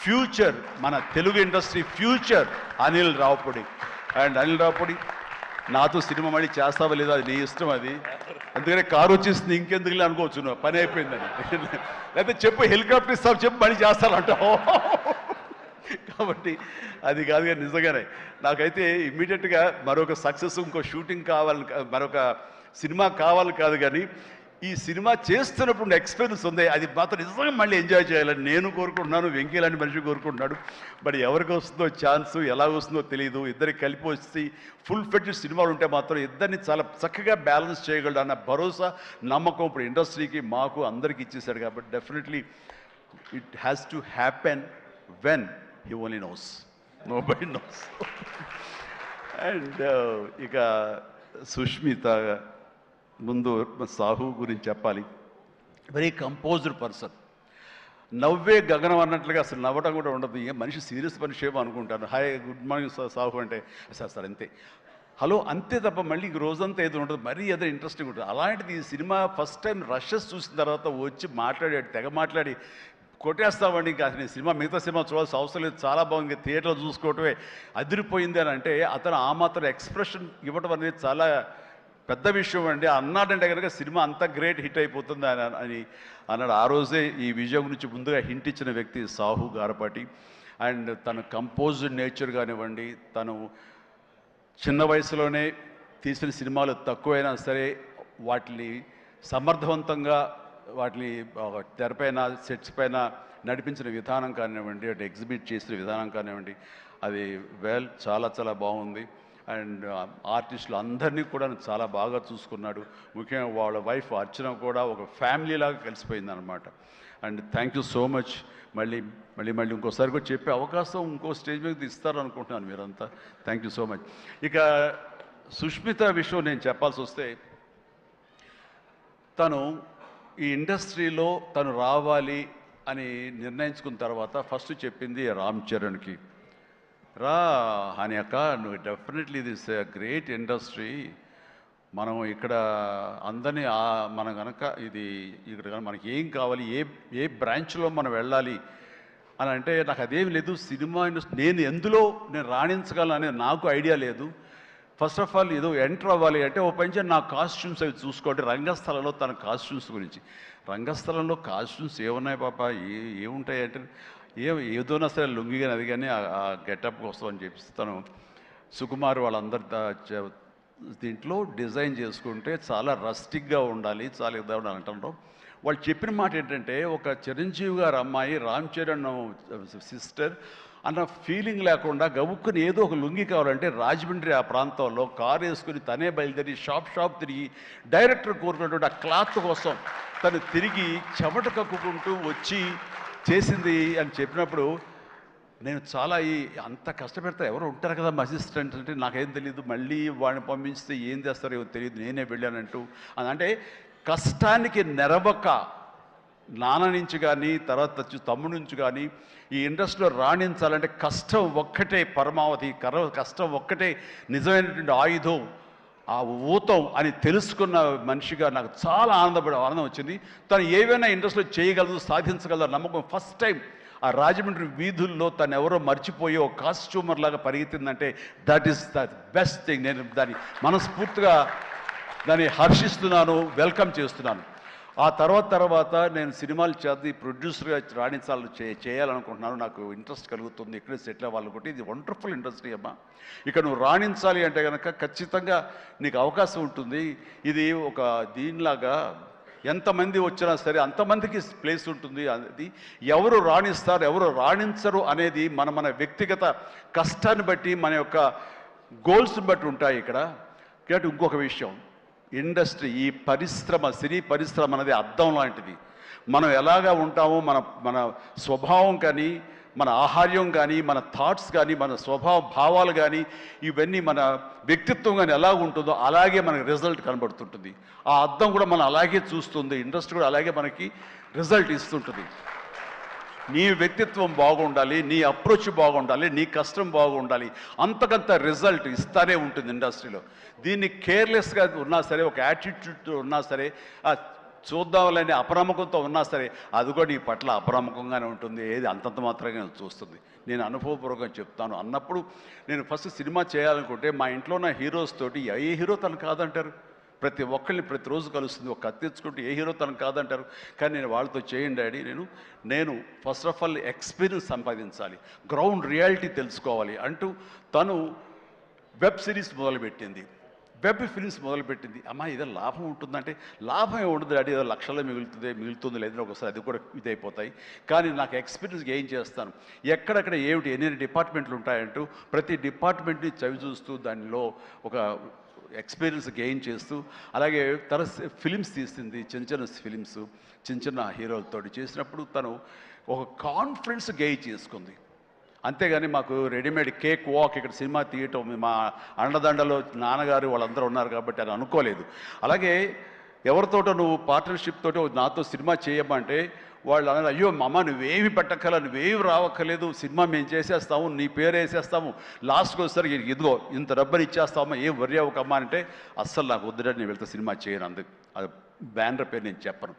Future, మన Telugu industry future Anil Ravipudi. And Anil Ravipudi నాతో cinema మళ్ళీ చేస్తావా లేదా, అది నీ ఇష్టం. అది అందుకనే కారు వచ్చేసింది ఇంకెందుకులే అనుకోవచ్చు, నువ్వు పని అయిపోయిందని. లేకపోతే చెప్పు హెలికాప్టర్ ఇస్తావు, చెప్పు మళ్ళీ చేస్తానంటావు. కాబట్టి అది కాదు. కానీ నిజంగానే నాకైతే ఇమ్మీడియట్గా మరొక సక్సెస్, ఇంకో షూటింగ్ కావాలి, మరొక సినిమా కావాలి కాదు, కానీ ఈ సినిమా చేస్తున్నప్పుడు ఎక్స్పీరియన్స్ ఉంది, అది మాత్రం నిజంగా మళ్ళీ ఎంజాయ్ చేయాలని నేను కోరుకుంటున్నాను, వెంకీ లాంటి మనిషి కోరుకుంటున్నాడు. బట్ ఎవరికి వస్తుందో ఛాన్స్, ఎలా వస్తుందో తెలియదు. ఇద్దరికి కలిపి వచ్చి ఫుల్ ఫెడ్జెడ్ సినిమాలు ఉంటే మాత్రం ఇద్దరిని చాలా చక్కగా బ్యాలెన్స్ చేయగలడు అన్న భరోసా, నమ్మకం ఇప్పుడు ఇండస్ట్రీకి, మాకు అందరికి ఇచ్చేసాడు. కాబట్టి definitely it has to happen when he only knows, nobody nose. And ఇక సుష్మిత, ముందు సాహు గురించి చెప్పాలి. వెరీ కంపోజ్డ్ పర్సన్, నవ్వే గగనం అన్నట్లుగా అసలు నవ్వటం కూడా ఉండదు. ఏ మనిషి సీరియస్ మనిషి ఏమో అనుకుంటాను. హాయ్ గుడ్ మార్నింగ్ సాహు అంటే సార్ అంతే, హలో అంతే తప్ప మళ్ళీ రోజంతా ఏదో ఉంటుంది, మరీ ఏదో ఇంట్రెస్టింగ్ ఉంటుంది. అలాంటిది ఈ సినిమా ఫస్ట్ టైం రషెస్ చూసిన తర్వాత వచ్చి మాట్లాడాడు, తెగ మాట్లాడి కొట్టేస్తామండి. ఇంకా నేను సినిమా మిగతా సినిమా చూడాల్సిన అవసరం లేదు, చాలా బాగుంది, థియేటర్లో చూసుకోవటమే అదిరిపోయింది అని అంటే అతను ఆ మాత్రం ఎక్స్ప్రెషన్ ఇవ్వటం అనేది చాలా పెద్ద విషయం అండి. అన్నాడంటే కనుక సినిమా అంత గ్రేట్ హిట్ అయిపోతుంది అని అన్నాడు. ఆ రోజే ఈ విజయం గురించి ముందుగా హింట్ ఇచ్చిన వ్యక్తి సాహు గారపాటి. అండ్ తన కంపోజ్డ్ నేచర్ కానివ్వండి, తను చిన్న వయసులోనే తీసిన సినిమాలు తక్కువైనా సరే వాటిని సమర్థవంతంగా వాటిని తెరపైన సెట్స్ పైన నడిపించిన విధానం కానివ్వండి, అటు ఎగ్జిబిట్ చేసిన విధానం కానివ్వండి, అది చాలా చాలా బాగుంది. అండ్ ఆర్టిస్టులు అందరినీ కూడా చాలా బాగా చూసుకున్నాడు. ముఖ్యంగా వాళ్ళ వైఫ్ అర్చన కూడా ఒక ఫ్యామిలీ లాగా కలిసిపోయింది అనమాట. And thank you so much. మళ్ళీ మళ్ళీ మళ్ళీ ఇంకోసారి కూడా చెప్పే అవకాశం ఇంకో స్టేజ్ మీద ఇస్తారు అనుకుంటున్నాను మీరంతా. Thank you so much. ఇక సుష్మిత విషయం నేను చెప్పాల్సి వస్తే, తను ఈ ఇండస్ట్రీలో తను రావాలి అని నిర్ణయించుకున్న తర్వాత ఫస్ట్ చెప్పింది రామ్ చరణ్కి, రా అని అక్క, నువ్వు డెఫినెట్లీ దిస్ గ్రేట్ ఇండస్ట్రీ, మనం ఇక్కడ అందరినీ మనం కనుక ఇది ఇక్కడ మనకి ఏం కావాలి, ఏ బ్రాంచ్లో మనం వెళ్ళాలి అని అంటే నాకు అదేం లేదు. సినిమా ఇండస్ట్రీ నేను రాణించగలను అనేది నాకు ఐడియా లేదు. ఫస్ట్ ఆఫ్ ఆల్ ఏదో ఎంటర్ అవ్వాలి అంటే ఓ పని నా కాస్ట్యూమ్స్ అవి చూసుకోండి. రంగస్థలంలో తన కాస్ట్యూమ్స్ గురించి, రంగస్థలంలో కాస్ట్యూమ్స్ ఏమున్నాయి పాప, ఏముంటాయి అంటే ఏదోనా సరే లుంగి కానీ అది కానీ ఆ గెటప్ కోసం అని చెప్పి తను సుకుమార్ వాళ్ళందరి దీంట్లో డిజైన్ చేసుకుంటే చాలా రస్టిక్గా ఉండాలి, చాలా ఇద్దా ఉండాలి అంటారు. వాళ్ళు చెప్పిన మాట ఏంటంటే, ఒక చిరంజీవి గారు అమ్మాయి రామ్ చరణ్ సిస్టర్ అన్న ఫీలింగ్ లేకుండా గబుక్కుని ఏదో ఒక లుంగి కావాలంటే రాజమండ్రి ఆ ప్రాంతంలో కారు వేసుకుని తనే బయలుదేరి షాప్ తిరిగి డైరెక్టర్ కోరుకున్నటువంటి ఆ క్లాత్ కోసం తను తిరిగి చెమట కక్కుకుంటూ వచ్చి చేసింది అని చెప్పినప్పుడు నేను చాలా అంత కష్టపెడతా ఎవరు ఉంటారు కదా అసిస్టెంట్ అంటే నాకేం తెలియదు, మళ్ళీ వాడిని పంపిస్తే ఏం చేస్తారో ఏమో తెలియదు, నేనే వెళ్ళానంటూ అని అంటే కష్టానికి నెరవక నాన్న నుంచి కానీ తర్వాత తమ్ముడి నుంచి కానీ ఈ ఇండస్ట్రీలో రాణించాలంటే కష్టం ఒక్కటే పరమావధి, కష్టం ఒక్కటే నిజమైనటువంటి ఆయుధం, ఆ ఊతం అని తెలుసుకున్న మనిషిగా నాకు చాలా ఆనందం వచ్చింది. తను ఏవైనా ఇండస్ట్రీలో చేయగలదు, సాధించగలదు నమ్మకం. ఫస్ట్ టైం ఆ రాజమండ్రి వీధుల్లో తను ఎవరో మర్చిపోయి ఒక కాస్ట్యూమర్ లాగా పరిగెత్తిందంటే that is the best thing. నేను దాన్ని మనస్ఫూర్తిగా దాన్ని హర్షిస్తున్నాను, వెల్కమ్ చేస్తున్నాను. ఆ తర్వాత నేను సినిమాలు చేసి ప్రొడ్యూసర్గా చేయాలనుకుంటున్నాను. నాకు ఇంట్రెస్ట్ కలుగుతుంది, ఇక్కడే సెటిల్ అవ్వాలనుకుంటే ఇది వండర్ఫుల్ ఇండస్ట్రీ అమ్మా. ఇక్కడ నువ్వు రాణించాలి అంటే కనుక ఖచ్చితంగా నీకు అవకాశం ఉంటుంది. ఇది ఒక దీనిలాగా ఎంతమంది వచ్చినా సరే అంతమందికి ప్లేస్ ఉంటుంది. అది ఎవరు రాణిస్తారు ఎవరు రాణించరు అనేది మన వ్యక్తిగత కష్టాన్ని బట్టి మన యొక్క గోల్స్ని బట్టి ఉంటాయి ఇక్కడ. కాబట్టి ఇంకొక విషయం, ఇండస్ట్రీ ఈ పరిశ్రమ సినీ పరిశ్రమ అనేది అద్దం లాంటిది. మనం ఎలాగా ఉంటామో మన స్వభావం కానీ మన ఆహార్యం కానీ మన థాట్స్ కానీ మన స్వభావ భావాలు కానీ ఇవన్నీ మన వ్యక్తిత్వం కానీ ఎలా ఉంటుందో అలాగే మనకి రిజల్ట్ కనబడుతుంటుంది. ఆ అద్దం కూడా మనం అలాగే చూస్తుంది, ఇండస్ట్రీ కూడా అలాగే మనకి రిజల్ట్ ఇస్తుంటుంది. నీ వ్యక్తిత్వం బాగుండాలి, నీ అప్రోచ్ బాగుండాలి, నీ కష్టం బాగుండాలి, అంతకంత రిజల్ట్ ఇస్తానే ఉంటుంది ఇండస్ట్రీలో. దీన్ని కేర్లెస్గా ఉన్నా సరే, ఒక యాటిట్యూడ్ ఉన్నా సరే, చూద్దాంలేని అపనమ్మకంతో ఉన్నా సరే అది కూడా ఈ పట్ల అపనమ్మకంగానే ఉంటుంది, ఏది అంతంత మాత్రంగా చూస్తుంది. నేను అనుభవపూర్వకంగా చెప్తాను. అన్నప్పుడు నేను ఫస్ట్ సినిమా చేయాలనుకుంటే మా ఇంట్లో ఉన్న హీరోస్ తోటి ఏ హీరో తను కాదంటారు, ప్రతి ఒక్కరిని ప్రతిరోజు కలుస్తుంది, ఒక కత్తి తెచ్చుకుంటే ఏ హీరో తనకు కాదంటారు. కానీ నేను వాళ్ళతో చేయండి డాడీ, నేను ఫస్ట్ ఆఫ్ ఆల్ ఎక్స్పీరియన్స్ సంపాదించాలి, గ్రౌండ్ రియాలిటీ తెలుసుకోవాలి అంటూ తను వెబ్ సిరీస్ మొదలుపెట్టింది, వెబ్ ఫిల్మ్స్ మొదలుపెట్టింది. అమ్మా ఇదే లాభం ఉంటుందంటే లాభం ఉండదు డాడీ, ఏదో లక్షల్లో మిగులుతుంది లేదని ఒకసారి అది కూడా ఇదైపోతాయి. కానీ నాకు ఎక్స్పీరియన్స్ గెయిన్ చేస్తాను, ఎక్కడెక్కడ ఏమిటి ఎన్ని డిపార్ట్మెంట్లు ఉంటాయంటూ ప్రతి డిపార్ట్మెంట్ని చవి చూస్తూ దానిలో ఒక ఎక్స్పీరియన్స్ గెయిన్ చేస్తూ, అలాగే తన ఫిలిమ్స్ తీసింది, చిన్న చిన్న ఫిలిమ్స్ చిన్న చిన్న హీరోలతో చేసినప్పుడు తను ఒక కాన్ఫిడెన్స్ గెయిన్ చేసుకుంది. అంతేగాని మాకు రెడీమేడ్ కేక్ వాక్ ఇక్కడ సినిమా తీయటం మా అండదండలో నాన్నగారు వాళ్ళందరూ ఉన్నారు కాబట్టి అని అనుకోలేదు. అలాగే ఎవరితోటో నువ్వు పార్ట్నర్షిప్ తోటి నాతో సినిమా చేయమంటే వాళ్ళు అన్నారు, అయ్యో అమ్మ నువ్వేమి పెట్టక్కల, నువ్వేమి రావక్కర్లేదు, సినిమా మేము చేసేస్తాము, నీ పేరు వేసేస్తాము, లాస్ట్కి వచ్చేసరికి ఇదిగో ఇంత డబ్బుని ఇచ్చేస్తామా, ఏం వర్రీ అవ్వకమ్మా అంటే అస్సలు నాకు వద్దుడని నేను వెళ్తే సినిమా చేయను, అందుకు అది బ్యానర్ పేరు నేను చెప్పను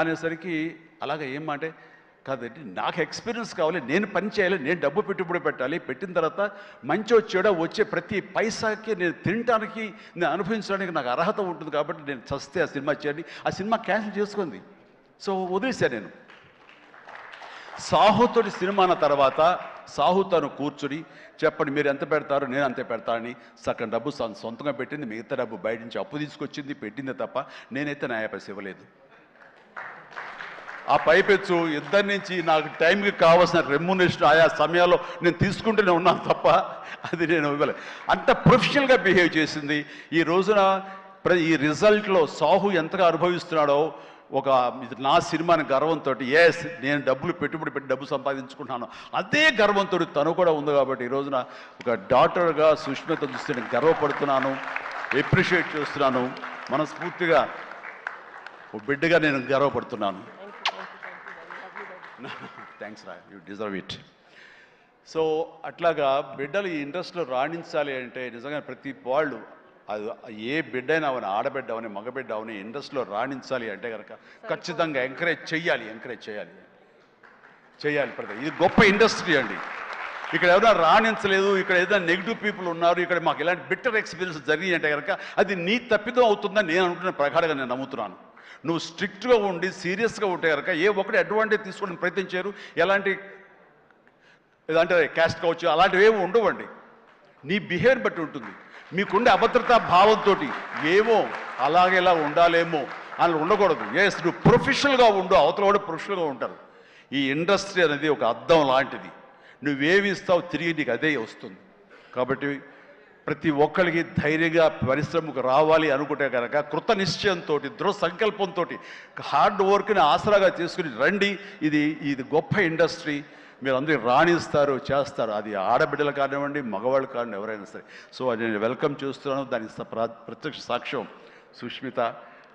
అనేసరికి అలాగే ఏమంటే కాదండి నాకు ఎక్స్పీరియన్స్ కావాలి, నేను పని చేయాలి, నేను డబ్బు పెట్టుబడి పెట్టాలి, పెట్టిన తర్వాత మంచో చెడో వచ్చే ప్రతి పైసాకి నేను తినడానికి నేను అనుభవించడానికి నాకు అర్హత ఉంటుంది కాబట్టి నేను చస్తే ఆ సినిమా చేయండి, ఆ సినిమా క్యాన్సిల్ చేసుకుంది. సో వదిలేశాను నేను. సాహుతోటి సినిమా అన్న తర్వాత సాహు తను కూర్చుని చెప్పండి మీరు ఎంత పెడతారు, నేను అంతే పెడతానని సగం డబ్బు సొంతంగా పెట్టింది, మిగతా డబ్బు బయట నుంచి అప్పు తీసుకొచ్చింది పెట్టిందే తప్ప నేనైతే న్యాయపైస ఇవ్వలేదు. ఆ పైపెచ్చు ఇద్దరి నుంచి నాకు టైంకి కావాల్సిన రెమ్యునరేషన్ ఆయా సమయాల్లో నేను తీసుకుంటూనే ఉన్నాను తప్ప అది నేను ఇవ్వలేదు. అంత ప్రొఫెషనల్గా బిహేవ్ చేసింది. ఈ రోజున ఈ రిజల్ట్లో సాహు ఎంతగా అనుభవిస్తున్నాడో ఒక నా సినిమాని గర్వంతో, ఎస్ నేను డబ్బులు పెట్టుబడి పెట్టి డబ్బు సంపాదించుకుంటున్నాను అదే గర్వంతో తను కూడా ఉంది. కాబట్టి ఈ రోజున ఒక డాటర్గా సుష్మిత చూస్తే నేను గర్వపడుతున్నాను, ఎప్రిషియేట్ చేస్తున్నాను, మనస్ఫూర్తిగా ఒక బిడ్డగా నేను గర్వపడుతున్నాను. థ్యాంక్స్ రా, యూ డిజర్వ్ ఇట్. సో అట్లాగా బిడ్డలు ఈ ఇండస్ట్రీలో రాణించాలి అంటే నిజంగా ప్రతి వాళ్ళు అది ఏ బిడ్డ అయినా అవని, ఆడబిడ్డ అవని, మగబిడ్డ అవని ఇండస్ట్రీలో రాణించాలి అంటే కనుక ఖచ్చితంగా ఎంకరేజ్ చేయాలి ప్రతి. ఇది గొప్ప ఇండస్ట్రీ అండి. ఇక్కడ ఎవరైనా రాణించలేదు, ఇక్కడ ఏదైనా నెగిటివ్ పీపుల్ ఉన్నారు, ఇక్కడ మాకు ఇలాంటి బిట్టర్ ఎక్స్పీరియన్స్ జరిగింది అంటే కనుక అది నీ తప్పిదం అవుతుందని నేను అనుకున్న ప్రకారంగా నేను నమ్ముతున్నాను. నువ్వు స్ట్రిక్ట్గా ఉండి సీరియస్గా ఉంటే కనుక ఏ ఒక్కటి అడ్వాంటేజ్ తీసుకోవడానికి ప్రయత్నించారు, ఎలాంటి ఏదంటే క్యాస్ట్ కావచ్చు అలాంటివి ఏమి ఉండవండి. నీ బిహేవియర్ బట్టి ఉంటుంది. మీకుండే అభద్రతా భావంతో ఏమో అలాగేలా ఉండాలేమో అని ఉండకూడదు. ఎస్ నువ్వు ప్రొఫెషనల్గా ఉండు, అవతల కూడా ప్రొఫెషనల్గా ఉంటారు. ఈ ఇండస్ట్రీ అనేది ఒక అద్దం లాంటిది, నువ్వేమి ఇస్తావు తిరిగి నీకు అదే వస్తుంది. కాబట్టి ప్రతి ఒక్కరికి ధైర్యంగా పరిశ్రమకు రావాలి అనుకుంటే కనుక కృత నిశ్చయంతో, దృఢ సంకల్పంతో, హార్డ్ వర్క్ని ఆసరాగా తీసుకుని రండి. ఇది గొప్ప ఇండస్ట్రీ, మీరు అందరూ రాణిస్తారు, చేస్తారు. అది ఆడబిడ్డలు కానివ్వండి, మగవాళ్ళు కానివ్వండి, ఎవరైనా సరే. సో అది నేను వెల్కమ్ చేస్తున్నాను. దానికి ప్రత్యక్ష సాక్ష్యం సుష్మిత,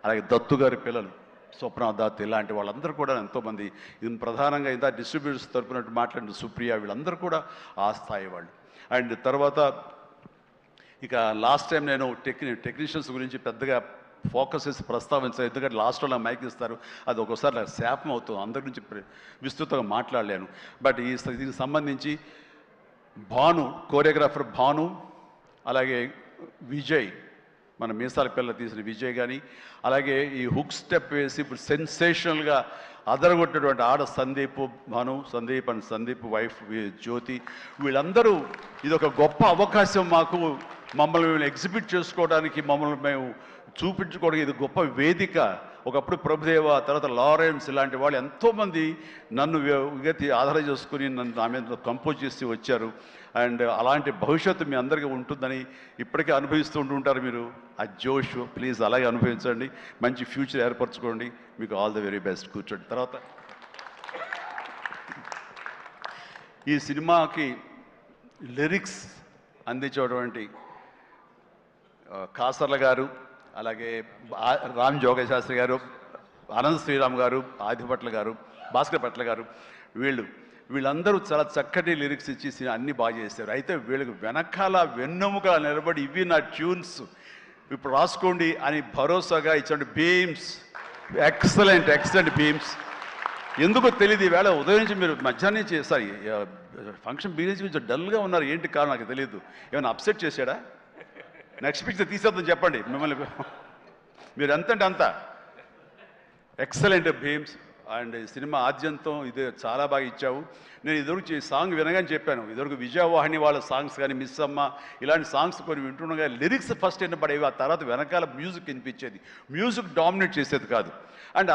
అలాగే దత్తు గారి పిల్లలు స్వప్న, దత్ ఇలాంటి వాళ్ళందరూ కూడా ఎంతోమంది, ఇది ప్రధానంగా ఇంత డిస్ట్రిబ్యూటర్స్ తరపునట్టు మాట్లాడిన సుప్రియ, వీళ్ళందరూ కూడా ఆ స్థాయి వాళ్ళు. అండ్ తర్వాత ఇక లాస్ట్ టైం నేను టెక్నీషియన్స్ గురించి పెద్దగా ఫోకస్ చేసి ప్రస్తావించాను, ఎందుకంటే లాస్ట్లో నాకు మైక్ ఇస్తారు, అది ఒక్కోసారి నాకు శాపం అవుతుంది, అందరి గురించి విస్తృతంగా మాట్లాడలేను. బట్ దీనికి సంబంధించి భాను, కోరియోగ్రాఫర్ భాను, అలాగే విజయ్, మన మీసాల పిల్ల తీసిన విజయ్ కానీ, అలాగే ఈ హుక్ స్టెప్ వేసి ఇప్పుడు సెన్సేషనల్గా అదరగొట్టినటువంటి ఆడ సందీప్ సందీప్ వైఫ్ జ్యోతి, వీళ్ళందరూ ఇది ఒక గొప్ప అవకాశం మాకు, మమ్మల్ని ఎగ్జిబిట్ చేసుకోవడానికి, మమ్మల్ని మేము చూపించుకోవడానికి ఇది గొప్ప వేదిక. ఒకప్పుడు ప్రభుదేవ, తర్వాత లారెన్స్ ఇలాంటి వాళ్ళు ఎంతోమంది నన్ను ఆధారం చేసుకుని నన్ను నా మీద కంపోజ్ చేసి వచ్చారు. అండ్ అలాంటి భవిష్యత్తు మీ అందరికీ ఉంటుందని ఇప్పటికే అనుభవిస్తూ ఉంటుంటారు మీరు. ఆ జోష్ ప్లీజ్ అలాగే అనుభవించండి, మంచి ఫ్యూచర్ ఏర్పరచుకోండి. మీకు ఆల్ ది వెరీ బెస్ట్. కూర్చోండి. తర్వాత ఈ సినిమాకి లిరిక్స్ అందించేటువంటి కాసర్ల గారు, అలాగే రామ్ జోగశాస్త్రి గారు, అనంత్ శ్రీరామ్ గారు, ఆదిపట్ల గారు, భాస్కర్ పట్ల గారు, వీళ్ళందరూ చాలా చక్కటి లిరిక్స్ ఇచ్చి అన్నీ బాగా చేశారు. అయితే వీళ్ళకి వెనకాల వెన్నెముక నిలబడి ఇవి నా ట్యూన్స్ ఇప్పుడు రాసుకోండి అని భరోసాగా ఇచ్చిన భీమ్స్, ఎక్సలెంట్ భీమ్స్. ఎందుకో తెలియదు, ఈవేళ ఉదయం నుంచి మీరు మధ్యాహ్నం నుంచి సారీ ఫంక్షన్ బిగినింగ్ కొంచెం డల్గా ఉన్నారు, ఏంటి కారణం నాకు తెలియదు. ఏమైనా అప్సెట్ చేశాడా? నెక్స్ట్ పిక్చర్ తీసేద్దాం చెప్పండి మిమ్మల్ని. మీరు ఎంత అంటే అంత ఎక్సలెంట్ భీమ్స్. అండ్ సినిమా ఆద్యంతం ఇదే చాలా బాగా ఇచ్చావు. నేను ఇదివరకు ఈ సాంగ్ వినగానే చెప్పాను, ఇదివరకు విజయవాహిని వాళ్ళ సాంగ్స్ కానీ మిస్ అమ్మ ఇలాంటి సాంగ్స్ కొన్ని వింటుండగా లిరిక్స్ ఫస్ట్ వినపడేవి, ఆ తర్వాత వెనకాల మ్యూజిక్ వినిపించేది, మ్యూజిక్ డామినేట్ చేసేది కాదు. అండ్